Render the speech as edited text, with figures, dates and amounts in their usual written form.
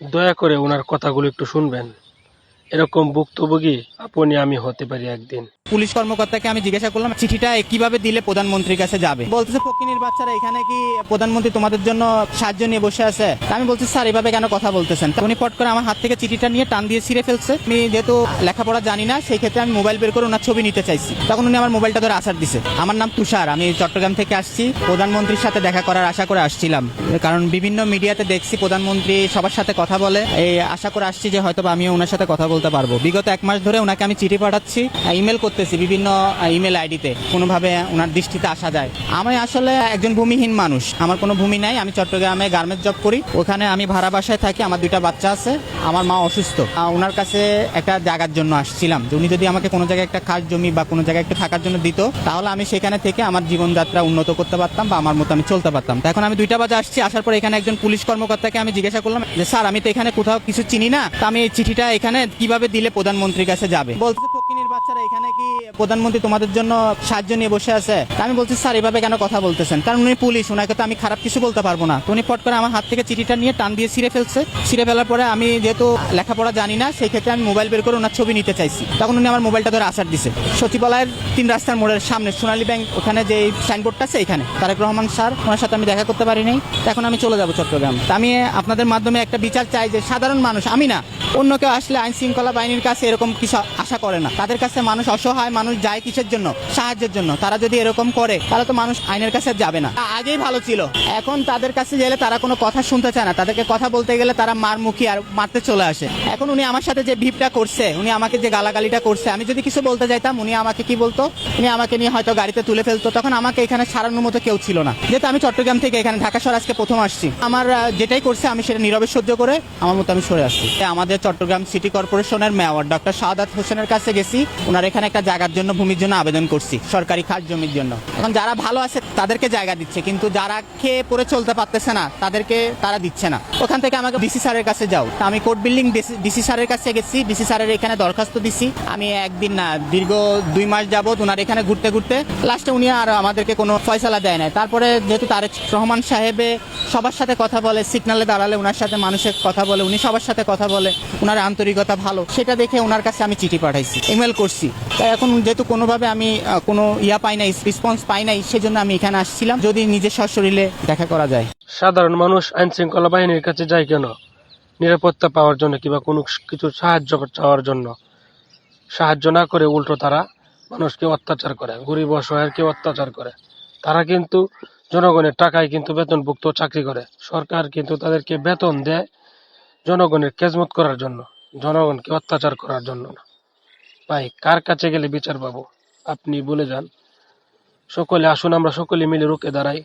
দয়া করে ওনার কথাগুলো একটু শুনবেন। এরকম ভুক্তভোগী আপনি আমি হতে পারি একদিন। পুলিশ কর্মকর্তাকে আমি জিজ্ঞাসা করলাম চিঠিটা কিভাবে দিলে প্রধানমন্ত্রীর কাছে যাবে। বলতেছে ফকিনীর বাচ্চারা, এখানে কি প্রধানমন্ত্রী তোমাদের জন্য সাহায্য নিয়ে বসে আছে? আমি বলছি স্যার এভাবে কেন কথা বলতেছেন? উনি পট করে আমার হাত থেকে চিঠিটা নিয়ে টান দিয়ে ছিঁড়ে ফেলছে। আমি যেহেতু লেখাপড়া জানি না, সেই ক্ষেত্রে আমি মোবাইল বের করে ওনার ছবি নিতে চাইছি। তখন উনি আমার মোবাইলটা ধরে আছাড় দিছে। আমার নাম তুষার, আমি চট্টগ্রাম থেকে আসছি। প্রধানমন্ত্রীর সাথে দেখা করার আশা করে আসছিলাম, কারণ বিভিন্ন মিডিয়াতে দেখছি প্রধানমন্ত্রী সবার সাথে কথা বলে। এই আশা করে আসছি যে হয়তো আমিও ওনার সাথে কথা বলতে পারবো। বিগত 1 মাস ধরে ওনাকে আমি চিঠি পাঠাচ্ছি, ইমেল করতেছি বিভিন্ন ইমেল আইডিতে, কোনোভাবে ওনার দৃষ্টিতে আসা যায়। আমি আসলে একজন ভূমিহীন মানুষ, আমার কোনো ভূমি নাই। আমি চট্টগ্রামে গার্মেন্টস জব করি, ওখানে আমি ভাড়া বাসায় থাকি। আমার 2টা বাচ্চা আছে, আমার মা অসুস্থ। ওনার কাছে একটা জায়গার জন্য আসছিলাম, যে উনি যদি আমাকে কোনো জায়গায় একটা খাস জমি বা কোনো জায়গায় একটু থাকার জন্য দিত, তাহলে আমি সেখানে থেকে আমার জীবনযাত্রা উন্নত করতে পারতাম বা আমার মতো আমি চলতে পারতাম। তো এখন আমি 2টা বাজে আসছি, আসার পর এখানে একজন পুলিশ কর্মকর্তাকে আমি জিজ্ঞাসা করলাম যে স্যার আমি তো এখানে কোথাও কিছু চিনি না, তো আমি এই চিঠিটা এখানে কিভাবে দিলে প্রধানমন্ত্রীর কাছে যাবে? বলছে ফকিনীর বাচ্চারা, এখানে কি প্রধানমন্ত্রী তোমাদের জন্য সাহায্য নিয়ে বসে আছে? আমি বলছি স্যার এভাবে কেন কথা বলতেছেন? কারণ উনি পুলিশ, ওনাকে তো আমি খারাপ কিছু বলতে পারবো না। তো উনি পট করে আমার হাত থেকে চিঠিটা নিয়ে টান দিয়ে ছিঁড়ে ফেলছে। ছিঁড়ে ফেলার পরে আমি যেহেতু লেখাপড়া জানি না, সেই ক্ষেত্রে আমি মোবাইল বের করে ওনার ছবি নিতে চাইছি। তখন উনি আমার মোবাইলটা ধরে আছাড় দিছে। সচিবালয়ের 3 রাস্তার মোড়ের সামনে সোনালী ব্যাংক, ওখানে যে সাইনবোর্ডটা আছে এখানে তারেক রহমান স্যার, ওনার সাথে আমি দেখা করতে পারি নাই। এখন আমি চলে যাবো চট্টগ্রাম। আমি আপনাদের মাধ্যমে একটা বিচার চাই যে সাধারণ মানুষ, আমি না অন্য কেউ আসলে আইন শৃঙ্খলা বাহিনীর কাছে এরকম কিছু আশা করে না। তাদের কাছে মানুষ অসহায়, মানুষ যায় কিসের জন্য? সাহায্যের জন্য। তারা যদি এরকম করে তাহলে তো মানুষ আইনের কাছে যাবে না। আগেই ভালো ছিল, এখন তাদের কাছে গেলে তারা কোনো কথা শুনতে চায় না। তাদেরকে কথা বলতে গেলে তারা মারমুখী আর মারতে চলে আসে। এখন উনি আমার সাথে যে ভিড়টা করছে, উনি আমাকে যে গালাগালিটা করছে, আমি যদি কিছু বলতে যাইতাম উনি আমাকে কি বলতো, উনি আমাকে নিয়ে হয়তো গাড়িতে তুলে ফেলতো। তখন আমাকে এখানে ছাড়ানোর মতো কেউ ছিল না। যেহেতু আমি চট্টগ্রাম থেকে এখানে ঢাকা শহর আজকে প্রথম আসছি, আমার যেটাই করছে আমি সেটা নীরবে সহ্য করে আমার মতো আমি সরে আসছি। আমাদের চট্টগ্রাম সিটি কর্পোরেশনের মেয়র ডক্টর শাহাদাত হোসেনের কাছে গেছি, ওনার এখানে একটা জায়গার জন্য, ভূমির জন্য আবেদন করছি, সরকারি খাস জমির জন্য। এখন যারা ভালো আছে তাদেরকে জায়গা দিচ্ছে, কিন্তু যারা খেয়ে পরে চলতে পারতেছে না তাদেরকে তারা দিচ্ছে না। ওখান থেকে আমাকে ডিসি স্যারের কাছে যাও। আমি কোর্ট বিল্ডিং ডিসি স্যারের কাছে গেছি, ডিসি স্যারের এখানে দরখাস্ত দিছি। আমি একদিন না দীর্ঘ 2 মাস যাবত ওনার এখানে ঘুরতে ঘুরতে লাস্টে উনি আর আমাদেরকে কোনো ফয়সালা দেয় নাই। তারপরে যেহেতু তারেক রহমান সাহেবে সবার সাথে কথা বলে, সিগনালে দাঁড়ালে ওনার সাথে মানুষের কথা বলে, উনি সবার সাথে কথা বলে, ওনার আন্তরিকতা ভালো, সেটা দেখে ওনার কাছে আমি চিঠি পাঠাইছি, ইমেল করছি। তাই এখন যেহেতু কোনোভাবে আমি কোনো পাই নাই, রেসপন্স পাই নাই, সেজন্য আমি এখানে আসছিলাম, যদি নিজের সশরীরে দেখা করা যায়। সাধারণ মানুষ আইন শৃঙ্খলা বাহিনীর কাছে যায় কেন? নিরাপত্তা পাওয়ার জন্য কিংবা কোনো কিছু সাহায্য চাওয়ার জন্য। সাহায্য না করে উল্টো তারা মানুষকে অত্যাচার করে, গরিব অসহায়কে অত্যাচার করে। তারা কিন্তু জনগণের টাকায় কিন্তু বেতনভুক্ত চাকরি করে। সরকার কিন্তু তাদেরকে বেতন দেয় জনগণের খেজমত করার জন্য, জনগণকে অত্যাচার করার জন্য না। ভাই, কার কাছে গেলে বিচার পাবো আপনি বলে যান। সকলে আসুন, আমরা সকলে মিলে রুখে দাঁড়াই।